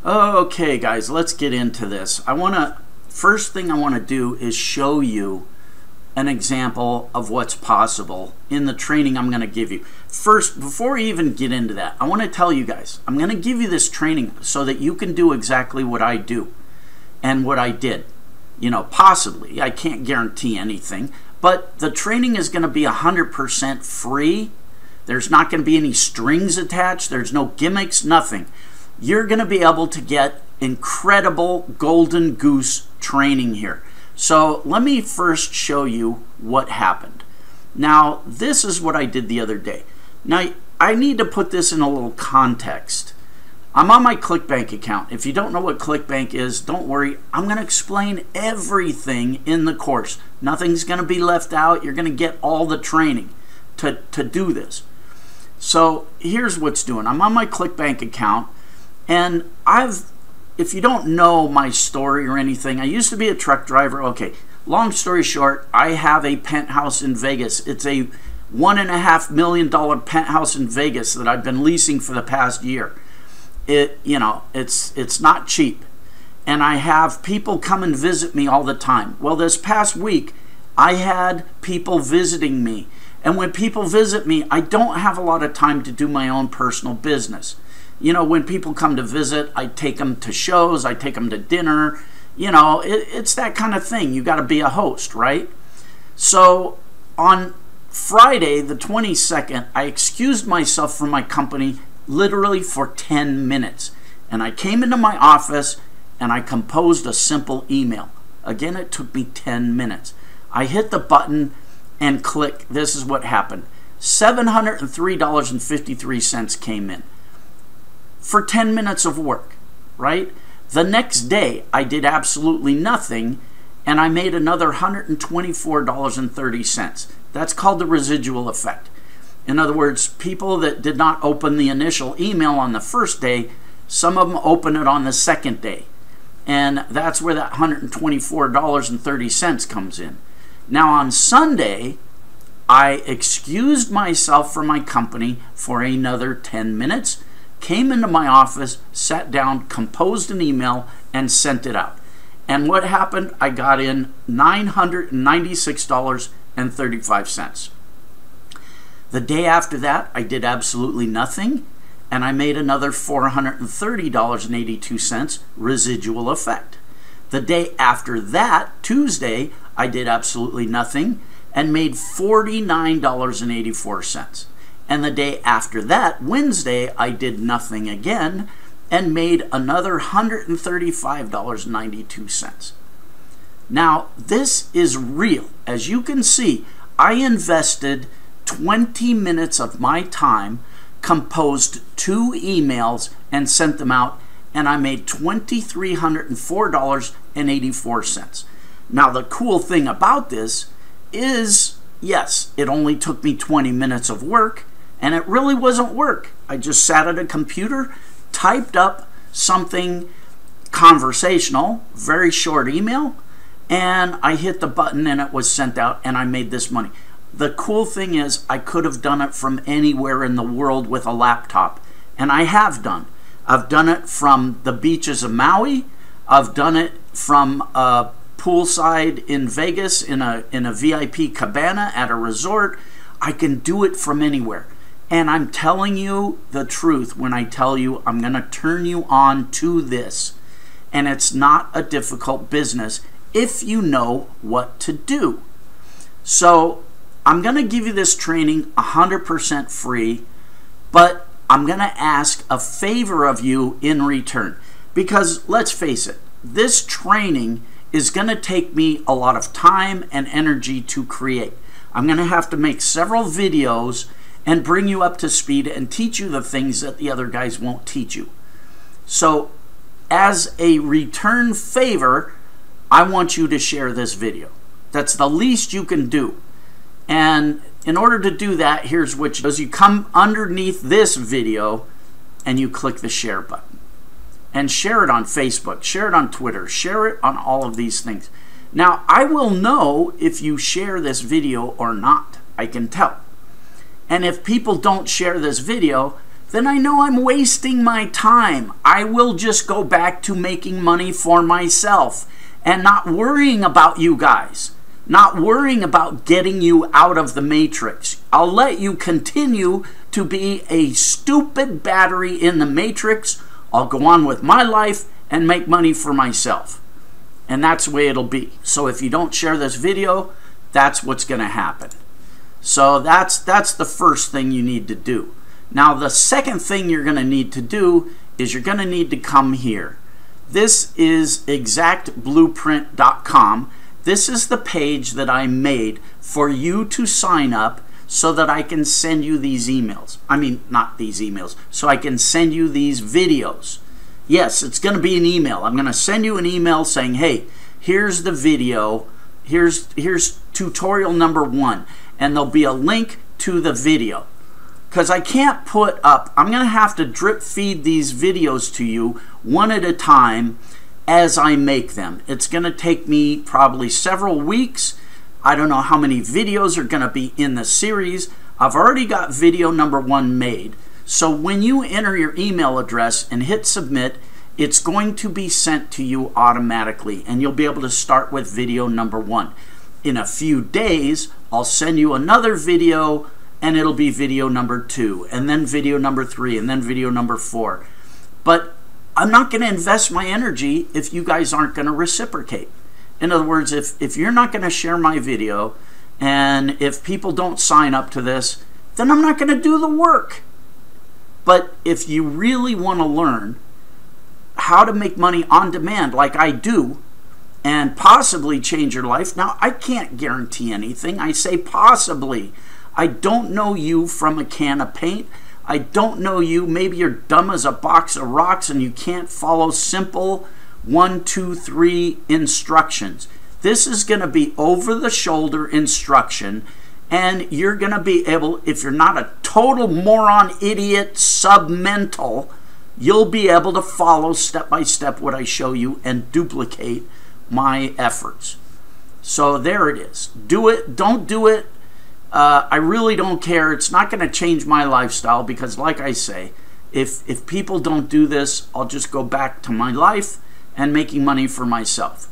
Okay guys, let's get into this. First thing I want to do is show you an example of what's possible in the training I'm going to give you. First, before we even get into that, I want to tell you guys, I'm going to give you this training so that you can do exactly what I do and what I did. You know, possibly, I can't guarantee anything, but the training is going to be 100% free. There's not going to be any strings attached. There's no gimmicks, nothing. You're going to be able to get incredible golden goose training here. So let me first show you what happened. Now, this is what I did the other day. Now, I need to put this in a little context. I'm on my ClickBank account. If you don't know what ClickBank is, don't worry. I'm going to explain everything in the course. Nothing's going to be left out. You're going to get all the training to do this. So here's what's doing. I'm on my ClickBank account, and if you don't know my story or anything, I used to be a truck driver. Okay, long story short, I have a penthouse in Vegas. It's a $1.5 million penthouse in Vegas that I've been leasing for the past year. It's not cheap, and I have people come and visit me all the time. Well, this past week, I had people visiting me, and when people visit me, I don't have a lot of time to do my own personal business. You know, when people come to visit, I take them to shows, I take them to dinner. You know, it's that kind of thing. You got to be a host, right? So on Friday, the 22nd, I excused myself from my company literally for 10 minutes. And I came into my office and I composed a simple email. Again, it took me 10 minutes. I hit the button and click. This is what happened. $703.53 came in for 10 minutes of work, right? The next day, I did absolutely nothing, and I made another $124.30. That's called the residual effect. In other words, people that did not open the initial email on the first day, some of them open it on the second day. And that's where that $124.30 comes in. Now on Sunday, I excused myself from my company for another 10 minutes, came into my office, sat down, composed an email, and sent it out. And what happened? I got in $996.35. The day after that, I did absolutely nothing, and I made another $430.82 residual effect. The day after that, Tuesday, I did absolutely nothing and made $49.84. And the day after that, Wednesday, I did nothing again and made another $135.92. Now, this is real. As you can see, I invested 20 minutes of my time, composed 2 emails, and sent them out, and I made $2,304.84. Now, the cool thing about this is, yes, it only took me 20 minutes of work, and it really wasn't work. I just sat at a computer, typed up something conversational, very short email, and I hit the button and it was sent out, and I made this money. The cool thing is I could have done it from anywhere in the world with a laptop, and I have done. I've done it from the beaches of Maui. I've done it from a poolside in Vegas in a VIP cabana at a resort. I can do it from anywhere. And I'm telling you the truth when I tell you I'm going to turn you on to this. And it's not a difficult business if you know what to do. So I'm going to give you this training 100% free, but I'm going to ask a favor of you in return. Because let's face it, this training is going to take me a lot of time and energy to create. I'm going to have to make several videos and bring you up to speed and teach you the things that the other guys won't teach you. So as a return favor, I want you to share this video. That's the least you can do. And in order to do that, here's what you do. You come underneath this video and you click the share button. And share it on Facebook, share it on Twitter, share it on all of these things. Now, I will know if you share this video or not. I can tell. And if people don't share this video, then I know I'm wasting my time. I will just go back to making money for myself and not worrying about you guys, not worrying about getting you out of the matrix. I'll let you continue to be a stupid battery in the matrix. I'll go on with my life and make money for myself. And that's the way it'll be. So if you don't share this video, that's what's going to happen. So that's the first thing you need to do. Now the second thing you're going to need to do is you're going to need to come here. This is exactblueprint.com. This is the page that I made for you to sign up so that I can send you these emails. I mean, not these emails, so I can send you these videos. Yes, it's going to be an email. I'm going to send you an email saying, hey, here's the video. Here's tutorial number 1. And there'll be a link to the video. Because I can't put up, I'm going to have to drip feed these videos to you one at a time as I make them. It's going to take me probably several weeks. I don't know how many videos are going to be in the series. I've already got video number 1 made. So when you enter your email address and hit submit, it's going to be sent to you automatically, and you'll be able to start with video number 1. In a few days, I'll send you another video, and it'll be video number 2, and then video number 3, and then video number 4. But I'm not going to invest my energy if you guys aren't going to reciprocate. In other words, if you're not going to share my video, and if people don't sign up to this, then I'm not going to do the work. But if you really want to learn how to make money on demand like I do and possibly change your life, now I can't guarantee anything. I say possibly. I don't know you from a can of paint. I don't know you. Maybe you're dumb as a box of rocks and you can't follow simple 1, 2, 3 instructions. This is going to be over-the-shoulder instruction. And you're going to be able, if you're not a total moron, idiot, submental, you'll be able to follow step by step what I show you and duplicate my efforts. So there it is. Do it. Don't do it. I really don't care. It's not going to change my lifestyle because, like I say, if people don't do this, I'll just go back to my life and making money for myself.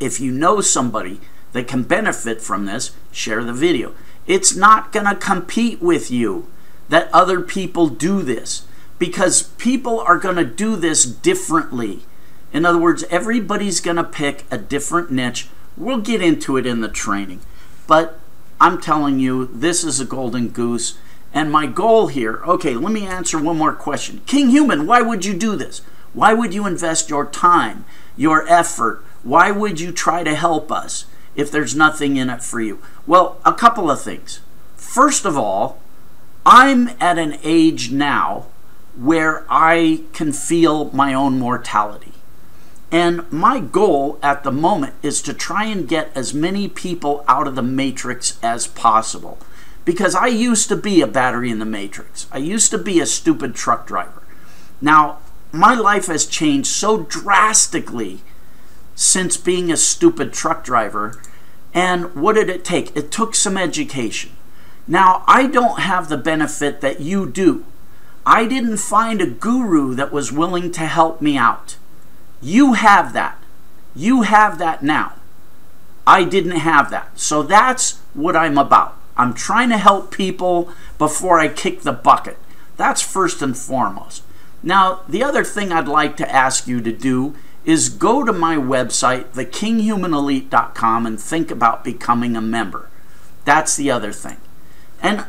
If you know somebody that can benefit from this, share the video. It's not going to compete with you that other people do this because people are going to do this differently. In other words, everybody's going to pick a different niche. We'll get into it in the training. But I'm telling you, this is a golden goose. And my goal here, okay, let me answer one more question. Kinghuman, why would you do this? Why would you invest your time, your effort? Why would you try to help us if there's nothing in it for you? Well, a couple of things. First of all, I'm at an age now where I can feel my own mortality. And my goal at the moment is to try and get as many people out of the matrix as possible. Because I used to be a battery in the matrix. I used to be a stupid truck driver. Now, my life has changed so drastically since being a stupid truck driver. And what did it take? It took some education. Now, I don't have the benefit that you do. I didn't find a guru that was willing to help me out. You have that. You have that now. I didn't have that. So that's what I'm about. I'm trying to help people before I kick the bucket. That's first and foremost. Now, the other thing I'd like to ask you to do is go to my website, thekinghumanelite.com, and think about becoming a member. That's the other thing. And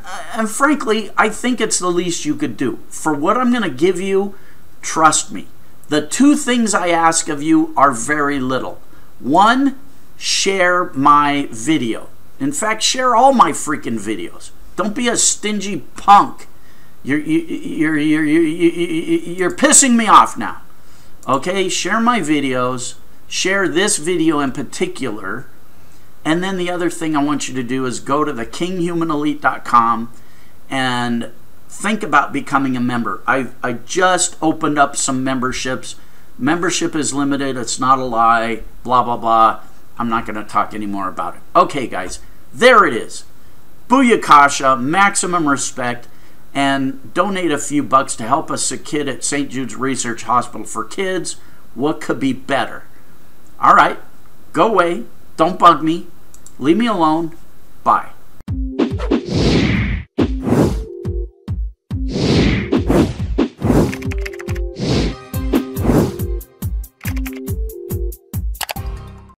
frankly, I think it's the least you could do. For what I'm going to give you, trust me. The two things I ask of you are very little. One, share my video. In fact, share all my freaking videos. Don't be a stingy punk. You're pissing me off now. Okay, share my videos. Share this video in particular. And then the other thing I want you to do is go to thekinghumanelite.com and think about becoming a member. I just opened up some memberships. Membership is limited. It's not a lie. Blah, blah, blah. I'm not going to talk anymore about it. Okay, guys. There it is. Booyakasha. Maximum respect. and donate a few bucks to help a sick kid at St. Jude's Research Hospital for Kids. What could be better? All right, go away. Don't bug me. Leave me alone. Bye.